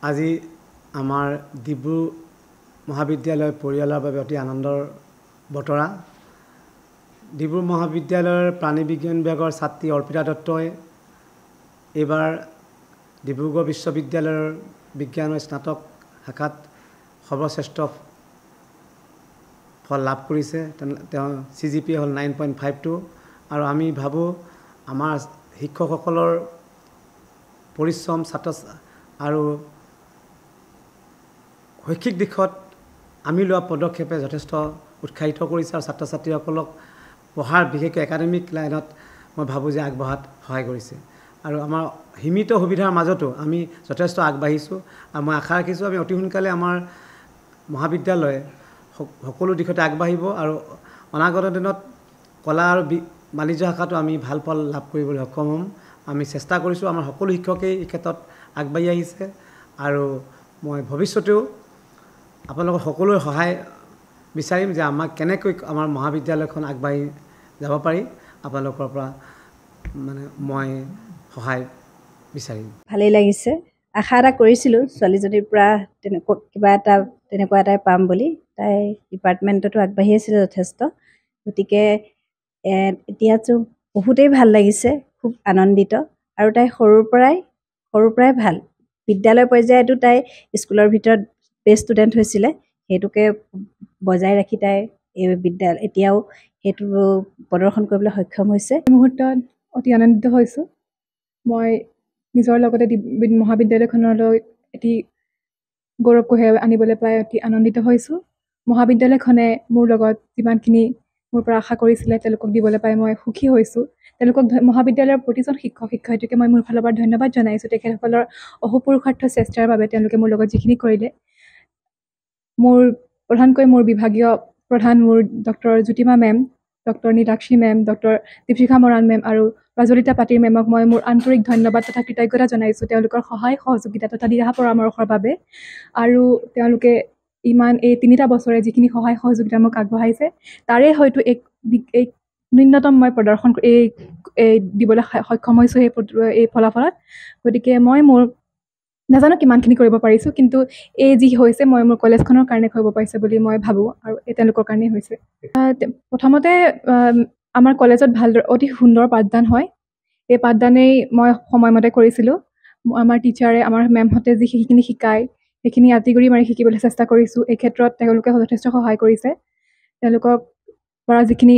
আজি আমাৰ ডিব্ৰু মহাবিদ্যালয় পৰিয়ালৰ বাবে অতি আনন্দৰ বতৰা। ডিব্ৰু মহাবিদ্যালয়ৰ প্ৰাণী বিজ্ঞান বিভাগৰ ছাত্ৰী অৰ্পিতা দত্তই এইবাৰ ডিব্ৰুগড় বিশ্ববিদ্যালয়ৰ বিজ্ঞানৰ স্নাতক শাখাত সৰ্বশ্ৰেষ্ঠ ফল লাভ কৰিছে। তেওঁ CGPA হ'ল 9.52 আৰু আমি ভাবোঁ আমাৰ শিক্ষকসকলৰ পৰিশ্ৰম ছাত্ৰ আৰু শৈক্ষিক দিশত আমি লোৱা পদক্ষেপে যথেষ্ট উৎসাহিত কৰিছে আৰু ছাত্ৰ ছাত্ৰীসকলক পঢ়াৰ বিশেষকৈ একাডেমিক লাইনত মই ভাবোঁ যে আগবঢ়াত সহায় কৰিছে আৰু আমাৰ সীমিত সুবিধাৰ মাজতো আমি যথেষ্ট আগবাঢ়িছোঁ আৰু মই আশা ৰাখিছোঁ আমি অতি সোনকালে আমাৰ মহাবিদ্যালয়ে সকলো দিশতে আগবাঢ়িব আৰু অনাগত দিনত কলা আৰু বাণিজ্য শাখাতো আমি ভাল ফল লাভ কৰিবলৈ সক্ষম হ'ম। আমি চেষ্টা কৰিছোঁ, আমাৰ সকলো শিক্ষকেই এই ক্ষেত্ৰত আগবাঢ়ি আহিছে আৰু মই ভৱিষ্যতেও আপোনালোকৰ সকলোৰে সহায় বিচাৰিম যে আমাক কেনেকৈ আমাৰ মহাবিদ্যালয়খন আগবাঢ়ি যাব পাৰি আপোনালোকৰ পৰা মই সহায় বিচাৰিম। ভালেই লাগিছে, আশা এটা কৰিছিলোঁ ছোৱালীজনীৰ পৰা তেনেকুৱা এটাই পাম বুলি। তাই ডিপাৰ্টমেণ্টতো আগবাঢ়ি আছিলে যথেষ্ট, গতিকে এতিয়াতো বহুতেই ভাল লাগিছে, খুব আনন্দিত। আৰু তাই সৰুৰ পৰাই ভাল, বিদ্যালয় পৰ্যায়তো তাই স্কুলৰ ভিতৰত বেষ্ট ষ্টুডেণ্ট হৈছিলে, সেইটোকে বজাই ৰাখি তাই এতিয়াও সেইটো প্ৰদৰ্শন কৰিবলৈ সক্ষম হৈছে। এই মুহূৰ্তত অতি আনন্দিত হৈছোঁ। মই নিজৰ লগতে মহাবিদ্যালয়খনলৈ এটি গৌৰৱ কঢ়িয়াই আনিবলৈ পাই অতি আনন্দিত হৈছোঁ। মহাবিদ্যালয়খনে মোৰ লগত যিমানখিনি মোৰ পৰা আশা কৰিছিলে তেওঁলোকক দিবলৈ পাই মই সুখী হৈছোঁ। তেওঁলোকক মহাবিদ্যালয়ৰ প্ৰতিজন শিক্ষক শিক্ষয়িত্ৰীকে মই মোৰ ফালৰ পৰা ধন্যবাদ জনাইছোঁ। তেখেতসকলৰ অহোপুৰুষাৰ্থ চেষ্টাৰ বাবে তেওঁলোকে মোৰ লগত যিখিনি কৰিলে। প্ৰধানকৈ মোৰ বিভাগীয় প্ৰধান মোৰ doctor Jyotima ma'am, doctor Nilakshi ma'am, doctor Dipshikha Moran ma'am আৰু প্ৰজ্বলিতা পাটিল মেমক মই মোৰ আন্তৰিক ধন্যবাদ তথা কৃতজ্ঞতা জনাইছোঁ তেওঁলোকৰ সহায় সহযোগিতা তথা দিহা পৰামৰ্শৰ বাবে। আৰু তেওঁলোকে এই 3টা বছৰে যিখিনি সহায় সহযোগিতা মোক আগবঢ়াইছে তাৰে হয়তো এক ন্যূনতম মই প্ৰদৰ্শন দিবলৈ সক্ষম হৈছোঁ এই ফলাফলত। গতিকে মই মোৰ নাজানো কিমানখিনি কৰিব পাৰিছোঁ, কিন্তু এই যি হৈছে মই মোৰ কলেজখনৰ কাৰণে কৰিব পাৰিছোঁ বুলি মই ভাবোঁ আৰু এই তেওঁলোকৰ কাৰণেই হৈছে। প্ৰথমতে আমাৰ কলেজত অতি সুন্দৰ পাঠদান হয়, এই পাঠদানেই মই সময়মতে কৰিছিলোঁ। আমাৰ টিচাৰে আমাৰ মেমহঁতে যিখিনি শিকায় সেইখিনি আঁতিগুৰি মাৰি শিকিবলৈ চেষ্টা কৰিছোঁ। এই ক্ষেত্ৰত তেওঁলোকে যথেষ্ট সহায় কৰিছে। তেওঁলোকৰ পৰা যিখিনি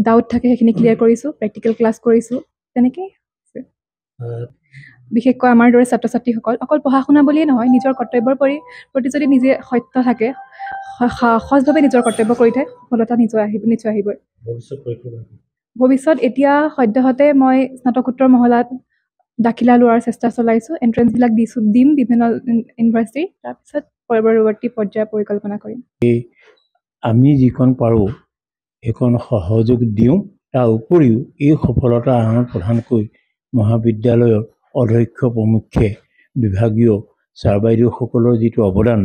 ডাউট থাকে সেইখিনি ক্লিয়াৰ কৰিছোঁ, প্ৰেক্টিকেল ক্লাছ কৰিছোঁ, তেনেকেই হৈছে। বিশেষকৈ আমাৰ দৰে ছাত্ৰ ছাত্ৰীসকল অকল পঢ়া শুনা বুলিয়েই নহয়, নিজৰ কৰ্তব্যৰ প্ৰতি যদি নিজে সত্য থাকে, সহজভাৱে নিজৰ কৰ্তব্য কৰি থাকে, সফলতা নিশ্চয় আহিবই। ভৱিষ্যত এতিয়া সদ্যহতে মই স্নাতকোত্তৰ মহলাত দাখিলা লোৱাৰ চেষ্টা চলাইছোঁ। এণ্ট্ৰেঞ্চবিলাক দিম বিভিন্ন ইউনিভাৰ্চিটিৰ, তাৰপিছত পৰৱৰ্তী পৰ্যায়ৰ পৰিকল্পনা কৰিম। আমি যিখন পাৰোঁ সেইখন সহযোগ দিওঁ। তাৰ উপৰিও এই সফলতা আহৰণ প্ৰধানকৈ মহাবিদ্যালয়ৰ অধ্যক্ষ প্ৰমুখ্যে বিভাগীয় ছাৰ বাইদেউসকলৰ যিটো অৱদান,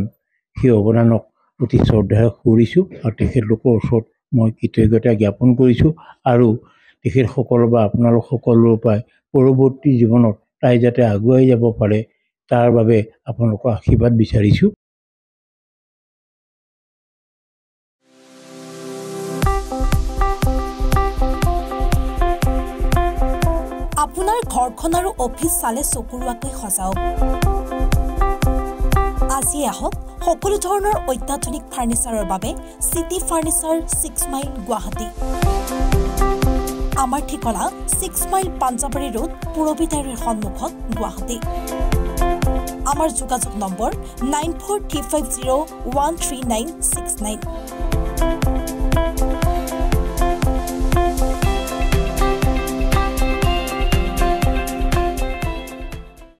সেই অৱদানক অতি শ্ৰদ্ধাৰে কৰিছোঁ আৰু তেখেতলোকৰ ওচৰত মই কৃতজ্ঞতা জ্ঞাপন কৰিছোঁ আৰু তেখেতসকলৰ বা আপোনালোক সকলোৰে পৰাই পৰৱৰ্তী জীৱনত তাই যাতে আগুৱাই যাব পাৰে তাৰ বাবে আপোনালোকৰ আশীৰ্বাদ বিচাৰিছোঁ। আপোনাৰ ঘৰখন আৰু অফিচ চালে চকুৰোৱাকৈ সজাওক। আজি আহক সকলো ধৰণৰ অত্যাধুনিক ফাৰ্নিচাৰৰ বাবে চিটি ফাৰ্নিচাৰ 6 মাইল গুৱাহাটী। আমাৰ ঠিকনা 6 মাইল পাঞ্জাবাৰী ৰোড, পুৰবী টাইৰৰ সন্মুখত, গুৱাহাটী। আমাৰ যোগাযোগ নম্বৰ 9435013969।